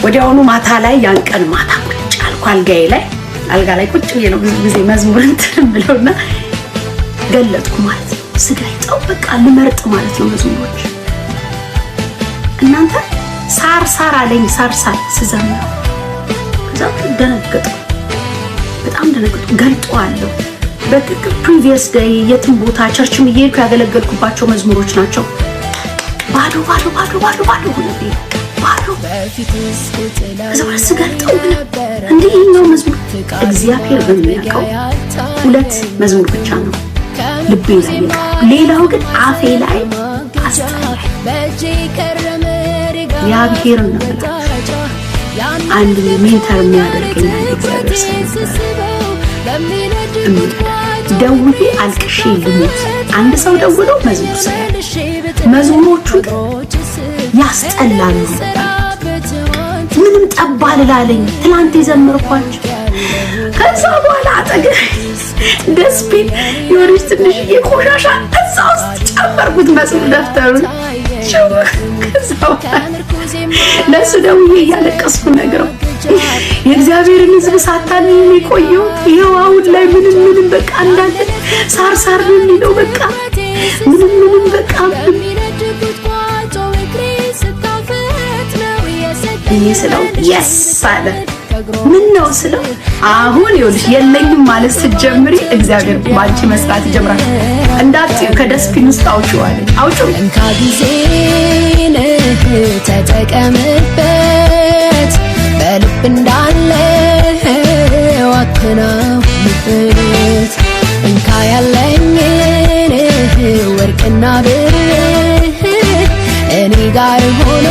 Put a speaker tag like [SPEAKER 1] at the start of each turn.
[SPEAKER 1] ወዲያውኑ ማታ ላይ ያንቀን ማታ ቁጭ አልኩ አልጋ ላይ ቁጭ ብዬ ነው ብዙ ጊዜ መዝሙር እንትን ብለውና ገለጥኩ ማለት ነው። ስጋይጣው በቃ ልመርጥ ማለት ነው መዝሙሮች እናንተ ሳር አለኝ ሳር ስዘምር ከዛ ደነገጥኩ በጣም ደነገጥኩ ገልጧለሁ በፕሪቪየስ ዴይ የትም ቦታ ቸርችም እየሄድኩ ያገለገልኩባቸው መዝሙሮች ናቸው ባዶ ሆነብኝ ባዶ ከዛ ስገልጠው እንዲህ ነው መዝሙር እግዚአብሔር በሚያውቀው 2 መዝሙር ብቻ ነው ልቤ ላይ ሌላው ግን አፌ ላይ አስተላልፍ እግዚአብሔር ነው አንድ ሜንተር የሚያደርገኝ ደውዬ አልቅሼ ልሞት አንድ ሰው ደውሎ መዝሙሮቹ ያስጠላሉ ምንም ጠባል ላለኝ ትላንት የዘመርኳቸው ከዛ በኋላ አጠገብ ደስፒን የሆነች ትንሽ የቆሻሻ እዛ ውስጥ ጨመርኩት መዝሙር ደፍተሩን ከዛው ለሱ ደውዬ እያለቀስኩ ነግረው የእግዚአብሔርን ሕዝብ ሳታልኝ የቆየው ይኸው አሁን ላይ ምንም በቃ እንዳለ ሳር የሚለው በቃ ምንም በቃ ስለው yes አለ ምን ነው ስለው አሁን ይኸውልሽ የለኝም ማለት ስትጀምሪ እግዚአብሔር ባንቺ መስራት ይጀምራል እንዳትዩ ከደስፒን ውስጥ አውጪው እንካ ጊዜን ተጠቀምበት በልብ እንዳለ ዋክናውበት እንካ ያለኝን ወርቅና ብር እኔ ጋር ሆኖ